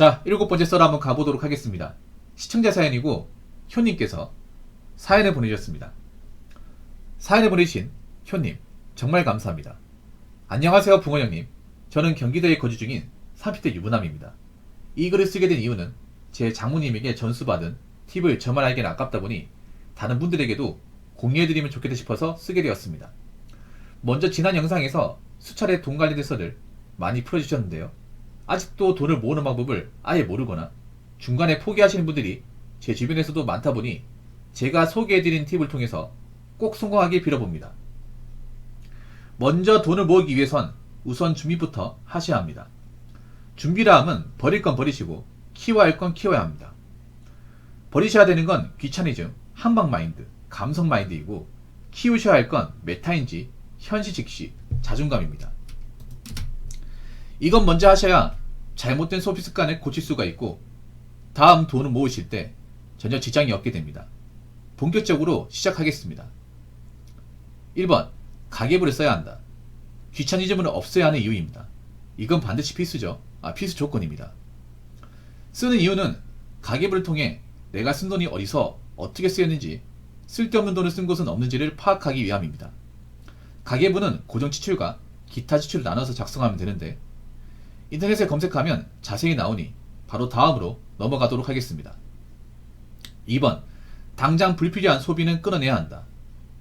자, 7번째 썰 한번 가보도록 하겠습니다. 시청자 사연이고 효님께서 사연을 보내주셨습니다. 사연을 보내주신 효님 정말 감사합니다. 안녕하세요 붕어형님. 저는 경기도에 거주 중인 30대 유부남입니다. 이 글을 쓰게 된 이유는 제 장모님에게 전수받은 팁을 저만 알기엔 아깝다 보니 다른 분들에게도 공유해드리면 좋겠다 싶어서 쓰게 되었습니다. 먼저 지난 영상에서 수차례 돈 관련된 썰을 많이 풀어주셨는데요. 아직도 돈을 모으는 방법을 아예 모르거나 중간에 포기하시는 분들이 제 주변에서도 많다 보니 제가 소개해드린 팁을 통해서 꼭 성공하길 빌어봅니다. 먼저 돈을 모으기 위해선 우선 준비부터 하셔야 합니다. 준비라 함은 버릴 건 버리시고 키워야 할 건 키워야 합니다. 버리셔야 되는 건 귀차니즘, 한방 마인드, 감성 마인드이고 키우셔야 할 건 메타인지 현시 즉시 자존감입니다. 이건 먼저 하셔야 잘못된 소비 습관을 고칠 수가 있고 다음 돈을 모으실 때 전혀 지장이 없게 됩니다. 본격적으로 시작하겠습니다. 1번. 가계부를 써야 한다. 귀차니즘을 없애야 하는 이유입니다. 이건 반드시 필수죠. 필수 조건입니다. 쓰는 이유는 가계부를 통해 내가 쓴 돈이 어디서 어떻게 쓰였는지, 쓸데없는 돈을 쓴 곳은 없는지를 파악하기 위함입니다. 가계부는 고정 지출과 기타 지출을 나눠서 작성하면 되는데 인터넷에 검색하면 자세히 나오니 바로 다음으로 넘어가도록 하겠습니다. 2번. 당장 불필요한 소비는 끊어내야 한다.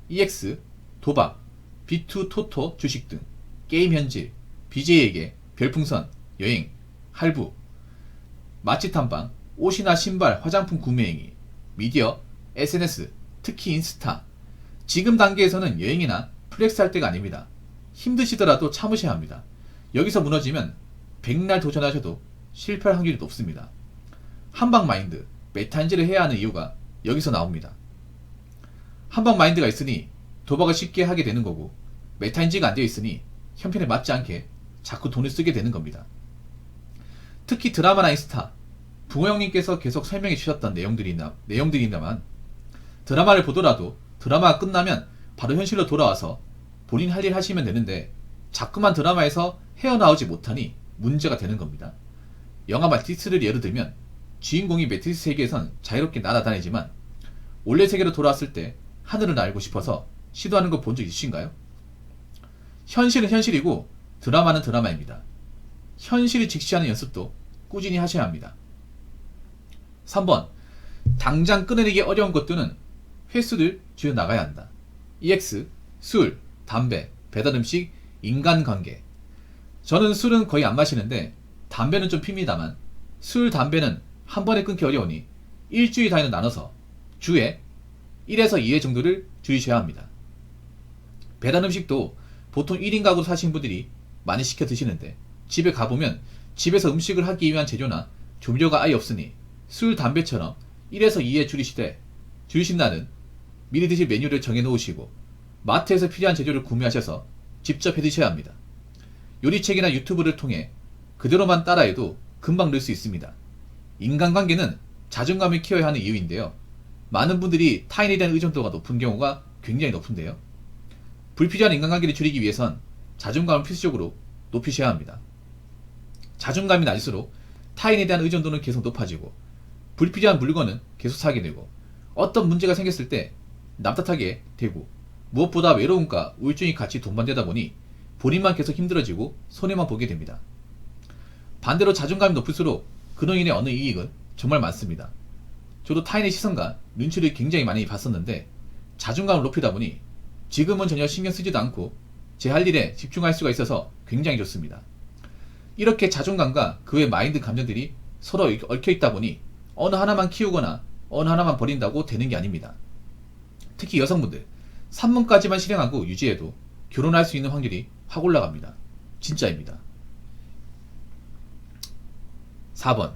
EX, 도박, B2 토토 주식 등 게임 현질, BJ에게 별풍선, 여행, 할부, 맛집 탐방, 옷이나 신발, 화장품 구매행위, 미디어, SNS, 특히 인스타. 지금 단계에서는 여행이나 플렉스 할 때가 아닙니다. 힘드시더라도 참으셔야 합니다. 여기서 무너지면 백날 도전하셔도 실패할 확률이 높습니다. 한방 마인드, 메타인지를 해야 하는 이유가 여기서 나옵니다. 한방 마인드가 있으니 도박을 쉽게 하게 되는 거고 메타인지가 안 되어 있으니 형편에 맞지 않게 자꾸 돈을 쓰게 되는 겁니다. 특히 드라마나 인스타, 붕어형님께서 계속 설명해 주셨던 내용들이나만 드라마를 보더라도 드라마가 끝나면 바로 현실로 돌아와서 본인 할 일 하시면 되는데 자꾸만 드라마에서 헤어나오지 못하니 문제가 되는 겁니다. 영화 매트릭스를 예로 들면 주인공이 매트릭스 세계에선 자유롭게 날아다니지만 원래 세계로 돌아왔을 때 하늘을 날고 싶어서 시도하는 거 본 적 있으신가요? 현실은 현실이고 드라마는 드라마입니다. 현실을 직시하는 연습도 꾸준히 하셔야 합니다. 3번. 당장 끊어내기 어려운 것들은 횟수를 줄여나가야 한다. EX, 술, 담배, 배달음식, 인간관계. 저는 술은 거의 안 마시는데 담배는 좀 핍니다만 술, 담배는 한 번에 끊기 어려우니 일주일 단위로 나눠서 주에 1에서 2회 정도를 줄이셔야 합니다. 배달음식도 보통 1인 가구 사시는 분들이 많이 시켜 드시는데 집에 가보면 집에서 음식을 하기 위한 재료나 조미료가 아예 없으니 술, 담배처럼 1에서 2회 줄이신 날은 미리 드실 메뉴를 정해 놓으시고 마트에서 필요한 재료를 구매하셔서 직접 해 드셔야 합니다. 요리책이나 유튜브를 통해 그대로만 따라해도 금방 늘 수 있습니다. 인간관계는 자존감을 키워야 하는 이유인데요. 많은 분들이 타인에 대한 의존도가 높은 경우가 굉장히 높은데요. 불필요한 인간관계를 줄이기 위해선 자존감을 필수적으로 높이셔야 합니다. 자존감이 낮을수록 타인에 대한 의존도는 계속 높아지고 불필요한 물건은 계속 사게 되고 어떤 문제가 생겼을 때 남 탓하게 되고 무엇보다 외로움과 우울증이 같이 동반되다 보니 본인만 계속 힘들어지고 손해만 보게 됩니다. 반대로 자존감이 높을수록 그로 인해 얻는 이익은 정말 많습니다. 저도 타인의 시선과 눈치를 굉장히 많이 봤었는데 자존감을 높이다 보니 지금은 전혀 신경 쓰지도 않고 제 할 일에 집중할 수가 있어서 굉장히 좋습니다. 이렇게 자존감과 그 외 마인드 감정들이 서로 얽혀 있다 보니 어느 하나만 키우거나 어느 하나만 버린다고 되는 게 아닙니다. 특히 여성분들 3문까지만 실행하고 유지해도 결혼할 수 있는 확률이 확 올라갑니다. 진짜입니다. 4번.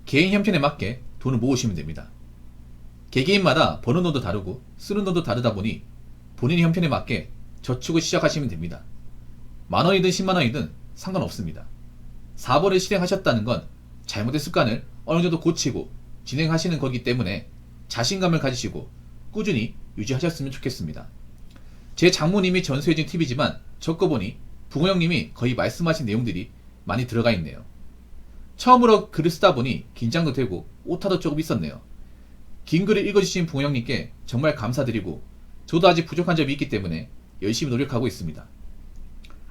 개인 형편에 맞게 돈을 모으시면 됩니다. 개개인마다 버는 돈도 다르고 쓰는 돈도 다르다 보니 본인의 형편에 맞게 저축을 시작하시면 됩니다. 만원이든 10만원이든 상관없습니다. 4번을 실행하셨다는 건 잘못된 습관을 어느 정도 고치고 진행하시는 거기 때문에 자신감을 가지시고 꾸준히 유지하셨으면 좋겠습니다. 제 장모님이 전수해준 팁이지만 적어보니 붕어형님이 거의 말씀하신 내용들이 많이 들어가 있네요. 처음으로 글을 쓰다 보니 긴장도 되고 오타도 조금 있었네요. 긴 글을 읽어주신 붕어 형님께 정말 감사드리고 저도 아직 부족한 점이 있기 때문에 열심히 노력하고 있습니다.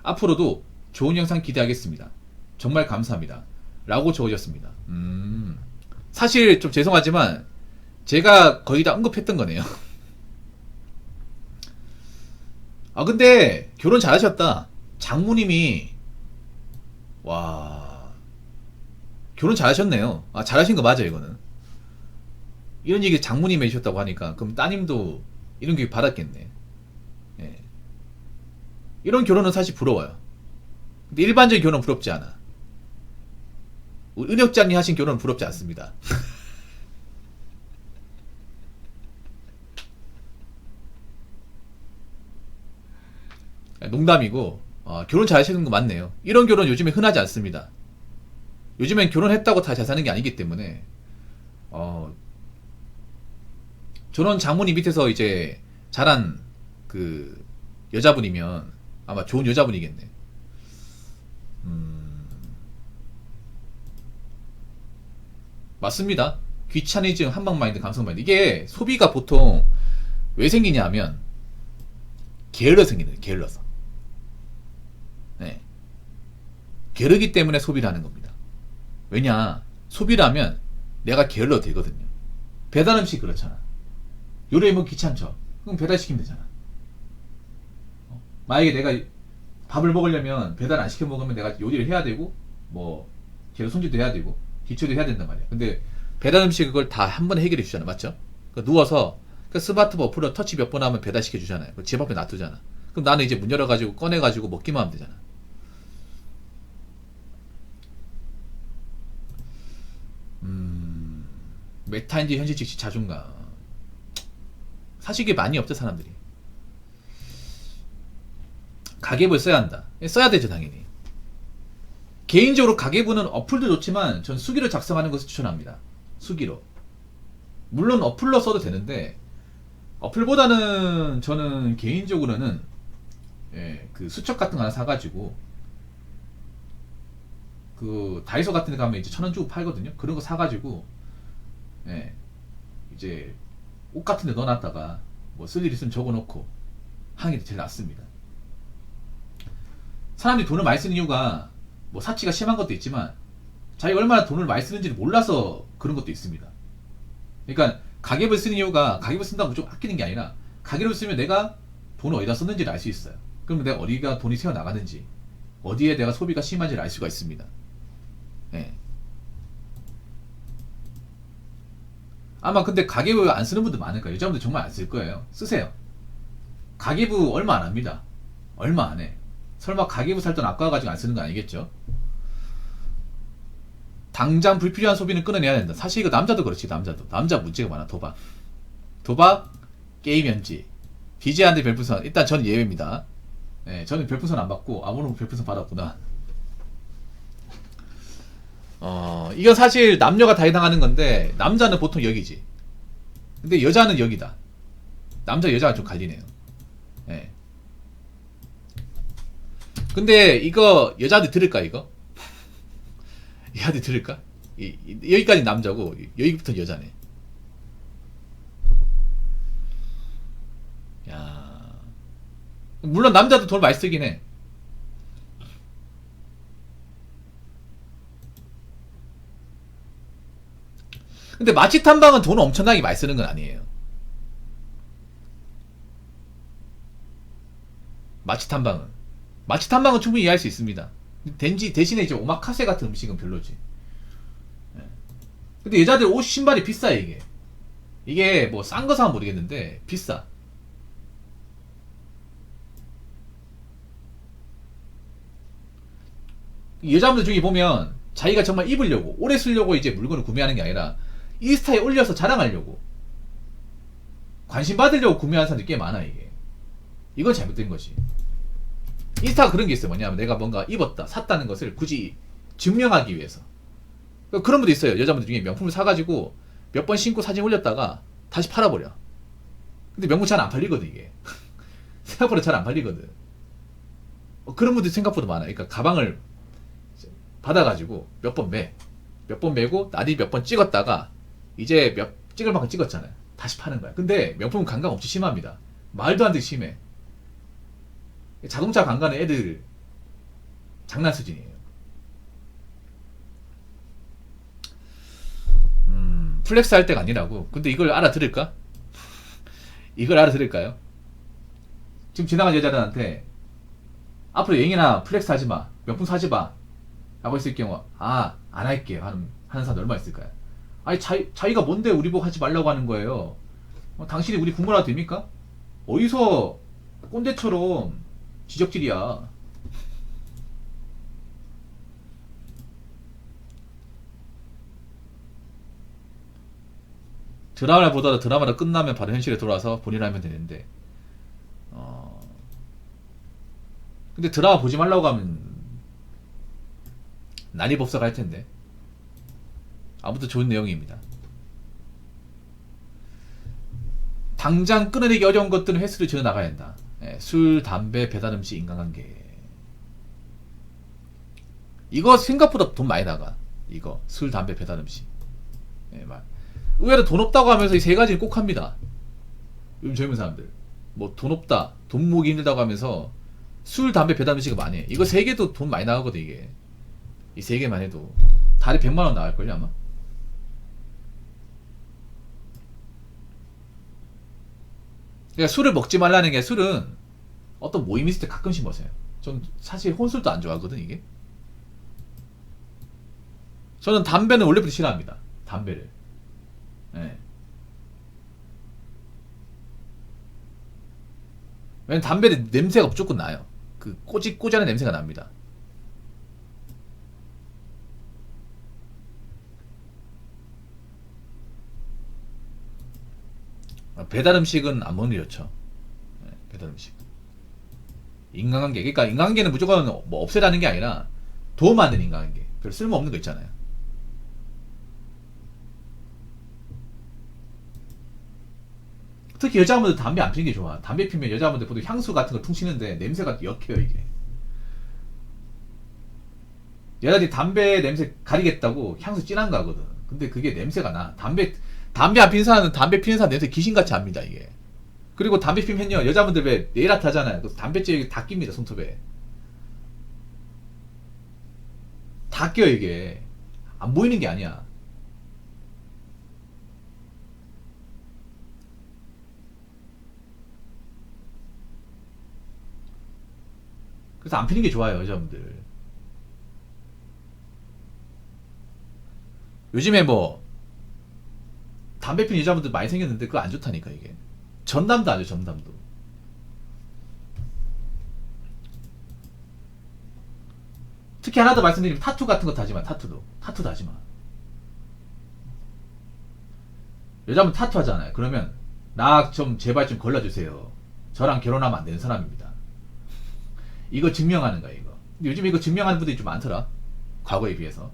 앞으로도 좋은 영상 기대하겠습니다. 정말 감사합니다. 라고 적어주셨습니다. 사실 좀 죄송하지만 제가 거의 다 언급했던 거네요. 아 근데 결혼 잘하셨다. 장모님이 와 결혼 잘하셨네요. 아 잘하신 거 맞아요 이거는. 이런 얘기 장모님이 해주셨다고 하니까 그럼 따님도 이런 교육 받았겠네. 예. 이런 결혼은 사실 부러워요. 근데 일반적인 결혼은 부럽지 않아. 은혁장님 하신 결혼은 부럽지 않습니다. 농담이고 결혼 잘하시는 거 맞네요. 이런 결혼 요즘에 흔하지 않습니다. 요즘엔 결혼했다고 다 잘 사는 게 아니기 때문에 저런 장모님 밑에서 이제 자란 그 여자분이면 아마 좋은 여자분이겠네. 맞습니다. 귀차니즘, 한방마인드, 감성마인드. 이게 소비가 보통 왜 생기냐 하면 게을러서 생기는 거예요. 게을러서. 네. 게으르기 때문에 소비를 하는 겁니다. 왜냐 소비를 하면 내가 게을러도 되거든요. 배달 음식 그렇잖아. 요리해 먹기 귀찮죠. 그럼 배달시키면 되잖아. 만약에 내가 밥을 먹으려면 배달 안 시켜 먹으면 내가 요리를 해야 되고 뭐 재료 손질도 해야 되고 기초도 해야 된단 말이야. 근데 배달 음식 그걸 다 한 번에 해결해 주잖아. 맞죠? 누워서 그 스마트폰 어플로 터치 몇 번 하면 배달시켜 주잖아요. 집 앞에 놔두잖아. 그럼 나는 이제 문 열어가지고 꺼내가지고 먹기만 하면 되잖아. 메타인지 현실 직시 자존감. 사실 이게 많이 없죠 사람들이. 가계부를 써야 한다. 써야 되죠 당연히. 개인적으로 가계부는 어플도 좋지만 전 수기로 작성하는 것을 추천합니다. 수기로. 물론 어플로 써도 되는데 어플보다는 저는 개인적으로는 그 수첩 같은 거 하나 사가지고 그 다이소 같은 데 가면 이제 1,000원 주고 팔거든요. 그런 거 사가지고 이제 옷 같은 데 넣어놨다가 뭐 쓸 일 있으면 적어놓고 하는 게 제일 낫습니다. 사람들이 돈을 많이 쓰는 이유가 뭐 사치가 심한 것도 있지만 자기가 얼마나 돈을 많이 쓰는지를 몰라서 그런 것도 있습니다. 그러니까 가계부를 쓰는 이유가 가계부 쓴다고 무조건 아끼는 게 아니라 가계부를 쓰면 내가 돈을 어디다 썼는지를 알 수 있어요. 그러면 내가 어디가 돈이 새어나가는지 어디에 내가 소비가 심한지를 알 수가 있습니다. 아마 근데 가계부 안 쓰는 분들 많을 거예요. 여자분들 정말 안 쓸 거예요. 쓰세요. 가계부 얼마 안 합니다. 얼마 안 해. 설마 가계부 살 돈 아까워가지고 안 쓰는 거 아니겠죠? 당장 불필요한 소비는 끊어내야 된다. 사실 이거 남자도 그렇지. 남자 문제가 많아. 도박, 게임 연지, DJ한테 별풍선. 일단 전 예외입니다. 저는 별풍선 안 받고 아무런 별풍선 받았구나. 이건 사실 남녀가 다 해당하는 건데 남자는 보통 여기지. 근데 여자는 여기다. 남자 여자가 좀 갈리네요. 근데 이거 여자한테 들을까 이거? 얘한테 들을까? 여기까지 남자고 여기부터 여자네. 야, 물론 남자도 돈 많이 쓰긴 해. 근데 마취 탐방은 돈 엄청나게 많이 쓰는 건 아니에요. 마취 탐방은 충분히 이해할 수 있습니다. 대신에 이제 오마카세 같은 음식은 별로지. 근데 여자들 옷 신발이 비싸 이게 뭐 싼 거 사면 모르겠는데 비싸. 여자분들 중에 보면 자기가 정말 입으려고 오래 쓰려고 이제 물건을 구매하는 게 아니라 인스타에 올려서 자랑하려고 관심 받으려고 구매하는 사람들이 꽤 많아 이게. 이건 잘못된 거지. 인스타가 그런 게 있어요. 뭐냐면 내가 뭔가 입었다 샀다는 것을 굳이 증명하기 위해서. 그런 분도 있어요. 여자분들 중에 명품을 사가지고 몇 번 신고 사진 올렸다가 다시 팔아버려. 근데 명품 잘 안 팔리거든 이게. 생각보다 잘 안 팔리거든. 그런 분들 생각보다 많아. 그러니까 가방을 받아가지고 몇 번 매. 몇 번 메고 나디 몇 번 찍었다가 이제 찍을 만큼 찍었잖아요. 다시 파는 거야. 근데 명품은 감각 없이 심합니다. 말도 안 되게 심해. 자동차 강간은 애들 장난 수준이에요. 플렉스 할 때가 아니라고. 근데 이걸 알아들을까? 이걸 알아들을까요? 지금 지나간 여자들한테 앞으로 여행이나 플렉스 하지 마, 명품 사지 마 라고 했을 경우 안 할게요 하는 사람들 얼마 있을까요? 아니 자기가 뭔데 우리 보고 하지 말라고 하는 거예요. 당신이 우리 부모라도 됩니까? 어디서 꼰대처럼 지적질이야. 드라마를 보다가 드라마가 끝나면 바로 현실에 돌아와서 본인을 하면 되는데 근데 드라마 보지 말라고 하면 난이법사가 할 텐데. 아무튼 좋은 내용입니다. 당장 끊어내기 어려운 것들은 횟수를 지어 나가야 한다. 술, 담배, 배달음식, 인간관계. 이거 생각보다 돈 많이 나가. 이거 술, 담배, 배달음식. 의외로 돈 없다고 하면서 이 세 가지는 꼭 합니다. 요즘 젊은 사람들 뭐 돈 없다, 돈 모으기 힘들다고 하면서 술, 담배, 배달음식을 많이 해. 이거 세 개도 돈 많이 나가거든. 이게 이 세 개만 해도 달에 100만원 나갈걸요 아마. 그러니까 술을 먹지 말라는 게, 술은 어떤 모임 있을 때 가끔씩 마셔요. 전 사실 혼술도 안 좋아하거든 이게. 저는 담배는 원래부터 싫어합니다. 담배를. 네. 왜냐면 담배는 냄새가 무조건 나요. 그 꼬지꼬지하는 냄새가 납니다. 배달 음식은 안 먹는 게 좋죠. 네, 배달 음식. 인간관계. 그러니까 인간관계는 무조건 뭐 없애라는 게 아니라 도움 안 되는 인간관계. 별 쓸모없는 거 있잖아요. 특히 여자분들 담배 안 피는 게 좋아. 담배 피면 여자분들 보통 향수 같은 거 퉁치는데 냄새가 역해요 이게. 여자들이 담배 냄새 가리겠다고 향수 진한 거 하거든. 근데 그게 냄새가 나. 담배 안 피는 사람은 담배 피는 사람 냄새 귀신같이 압니다 이게. 그리고 담배 피면요 여자분들 왜 네일아트 하잖아요. 그 담배째 다 낍니다 손톱에. 다 껴요 이게. 안 보이는 게 아니야. 그래서 안 피는 게 좋아요 여자분들. 요즘에 뭐 담배 피는 여자분들 많이 생겼는데 그거 안 좋다니까 이게. 전담도 안 줘. 전담도. 특히 하나 더 말씀드리면 타투 같은 것도 하지마. 타투도 하지마. 여자분 타투 하잖아요. 그러면 나 좀 제발 좀 걸러주세요. 저랑 결혼하면 안 되는 사람입니다. 이거 증명하는 거야 이거. 요즘 이거 증명하는 분들이 좀 많더라 과거에 비해서.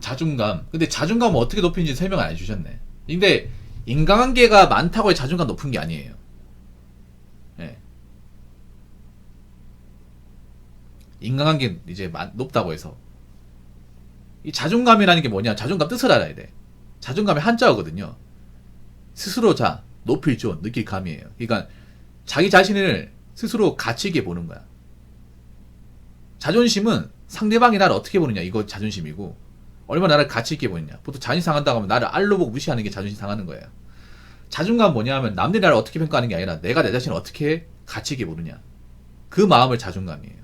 자존감. 근데 자존감을 어떻게 높이는지 설명 안 해주셨네. 근데 인간관계가 많다고 해 자존감 높은 게 아니에요. 예. 인간관계 이제 높다고 해서 이 자존감이라는 게 뭐냐? 자존감 뜻을 알아야 돼. 자존감이 한자어거든요. 스스로 높일 줄 느낄 감이에요. 그러니까 자기 자신을 스스로 가치 있게 보는 거야. 자존심은 상대방이 나를 어떻게 보느냐 이거 자존심이고, 얼마나 나를 가치 있게 보느냐. 보통 자존심 상한다고 하면 나를 알로 보고 무시하는 게 자존심 상하는 거예요. 자존감 뭐냐 하면 남들이 나를 어떻게 평가하는 게 아니라 내가 내 자신을 어떻게 가치 있게 보느냐. 그 마음을 자존감이에요.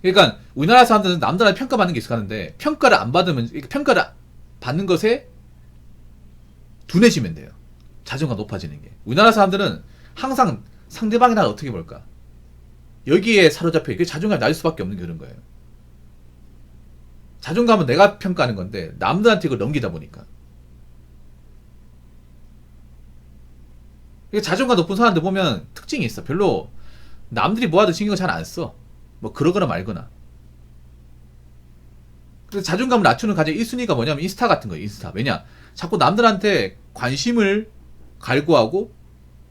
그러니까 우리나라 사람들은 남들한테 평가받는 게 익숙하는데 평가를 안 받으면, 평가를 받는 것에 둔해지면 돼요. 자존감 높아지는 게. 우리나라 사람들은 항상 상대방이 나를 어떻게 볼까, 여기에 사로잡혀 있게 자존감이 낮을 수밖에 없는 게 그런 거예요. 자존감은 내가 평가하는 건데 남들한테 이걸 넘기다 보니까. 자존감 높은 사람들 보면 특징이 있어. 별로 남들이 뭐 하든 신경 잘 안 써. 뭐 그러거나 말거나. 그래서 자존감을 낮추는 가장 1순위가 뭐냐면 인스타 같은 거예요. 인스타. 왜냐? 자꾸 남들한테 관심을 갈구하고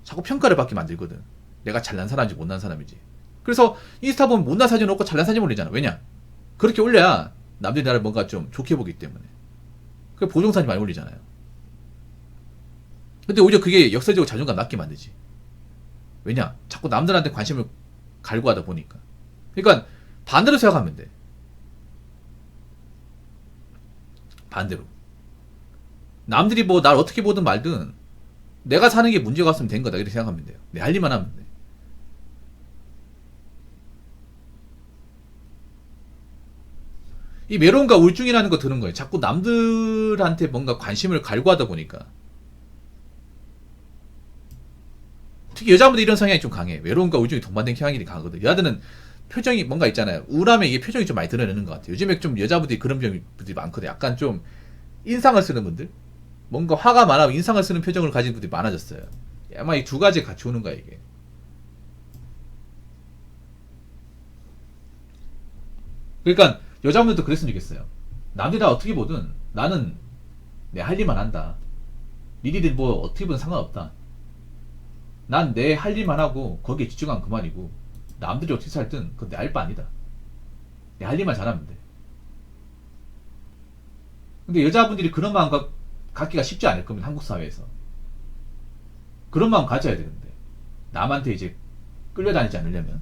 자꾸 평가를 받게 만들거든. 내가 잘난 사람인지 못난 사람인지. 그래서 인스타 보면 못난 사진 없고 잘난 사진 올리잖아. 왜냐? 그렇게 올려야 남들이 나를 뭔가 좀 좋게 보기 때문에. 그 보정사진 많이 올리잖아요. 근데 오히려 그게 역설적으로 자존감 낮게 만들지. 왜냐? 자꾸 남들한테 관심을 갈구하다 보니까. 그러니까 반대로 생각하면 돼. 반대로. 남들이 뭐 날 어떻게 보든 말든 내가 사는 게 문제가 없으면 된 거다. 이렇게 생각하면 돼요. 내 할 일만 하면 돼. 이 외로움과 우울증이라는 거 드는 거예요. 자꾸 남들한테 뭔가 관심을 갈구하다 보니까. 특히 여자분들 이런 성향이 좀 강해. 외로움과 우울증이 동반된 성향이 강하거든. 여자들은 표정이 뭔가 있잖아요. 우울하면 이게 표정이 좀 많이 드러내는 것 같아요. 요즘에 좀 여자분들이 그런 분들이 많거든. 약간 좀 인상을 쓰는 분들. 뭔가 화가 많아서 인상을 쓰는 표정을 가진 분들이 많아졌어요. 아마 이 두 가지 같이 오는 거야, 이게. 그러니까 여자분들도 그랬으면 좋겠어요. 남들이 다 어떻게 보든 나는 내 할 일만 한다. 니들 뭐 어떻게 보든 상관없다. 난 내 할 일만 하고 거기에 집중하면 그만이고 남들이 어떻게 살든 그건 내 알 바 아니다. 내 할 일만 잘하면 돼. 근데 여자분들이 그런 마음 갖기가 쉽지 않을 겁니다. 한국 사회에서. 그런 마음 가져야 되는데 남한테 이제 끌려다니지 않으려면.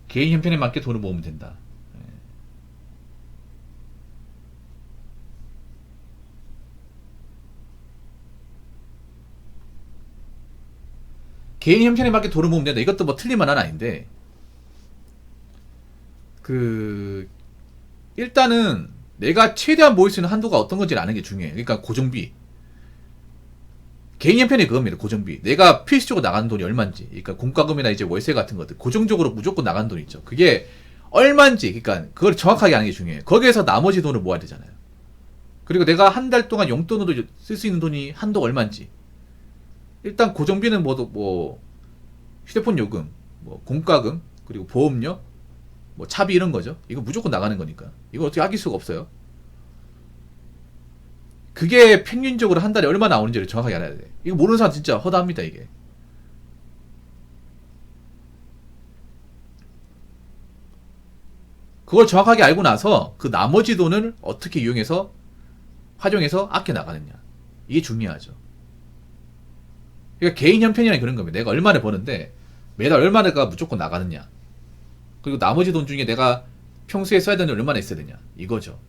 개인 형편에 맞게 돈을 모으면 된다. 개인 형편에 맞게 돈을 모으면 된다. 이것도 뭐 틀린 말은 아닌데, 일단은 내가 최대한 모을 수 있는 한도가 어떤 건지를 아는 게 중요해요. 그러니까 고정비. 개인 형편이 그겁니다. 고정비. 내가 필수적으로 나가는 돈이 얼마인지. 그러니까 공과금이나 이제 월세 같은 것들. 고정적으로 무조건 나가는 돈 있죠. 그게 얼마인지. 그러니까 그걸 정확하게 아는 게 중요해요. 거기에서 나머지 돈을 모아야 되잖아요. 그리고 내가 한 달 동안 용돈으로 쓸 수 있는 돈이 한도 얼마인지. 일단 고정비는 뭐 휴대폰 요금, 뭐 공과금, 그리고 보험료, 뭐 차비 이런 거죠. 이거 무조건 나가는 거니까. 이거 어떻게 아낄 수가 없어요. 그게 평균적으로 한 달에 얼마 나오는지를 정확하게 알아야 돼. 이거 모르는 사람 진짜 허다합니다, 이게. 그걸 정확하게 알고 나서 그 나머지 돈을 어떻게 이용해서 활용해서 아껴 나가느냐. 이게 중요하죠. 그러니까 개인 형편이란 그런 겁니다. 내가 얼마나 버는데 매달 얼마나가 무조건 나가느냐. 그리고 나머지 돈 중에 내가 평소에 써야 되는 얼마나 있어야 되냐. 이거죠.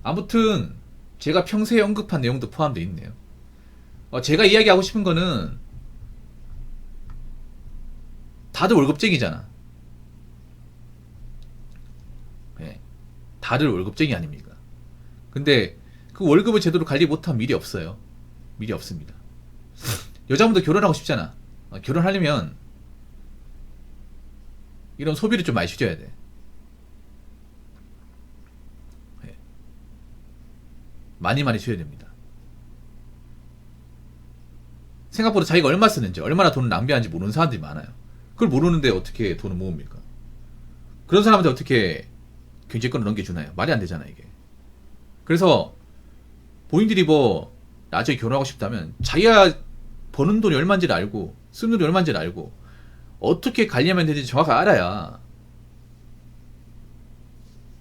아무튼 제가 평소에 언급한 내용도 포함되어 있네요. 제가 이야기하고 싶은 거는 다들 월급쟁이잖아. 네. 다들 월급쟁이 아닙니까? 근데 그 월급을 제대로 관리 못하면 미래 없어요. 미래 없습니다. 여자분도 결혼하고 싶잖아. 결혼하려면 이런 소비를 좀 많이 줄여야 돼. 네. 많이 줄여야 됩니다. 생각보다 자기가 얼마 쓰는지, 얼마나 돈을 낭비하는지 모르는 사람들이 많아요. 그걸 모르는데 어떻게 돈을 모읍니까? 그런 사람한테 어떻게 경제권을 넘겨주나요? 말이 안 되잖아, 이게. 그래서 본인들이 뭐 나중에 결혼하고 싶다면 자기가 버는 돈이 얼마인지를 알고 쓰는 돈이 얼마인지를 알고 어떻게 관리하면 되는지 정확하게 알아야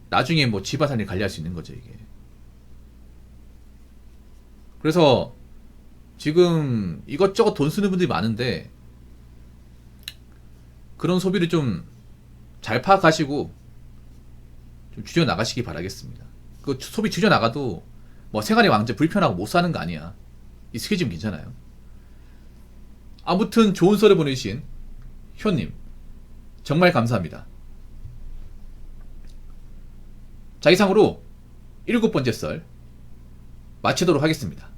나중에 뭐 집안살림 관리할 수 있는 거죠, 이게. 그래서 지금 이것저것 돈 쓰는 분들이 많은데 그런 소비를 좀 잘 파악하시고 좀 줄여나가시기 바라겠습니다. 그 소비 줄여나가도 뭐 생활이 완전 불편하고 못 사는 거 아니야. 익숙해지면 괜찮아요. 아무튼 좋은 썰을 보내주신 효님 정말 감사합니다. 자, 이상으로 7번째 썰 마치도록 하겠습니다.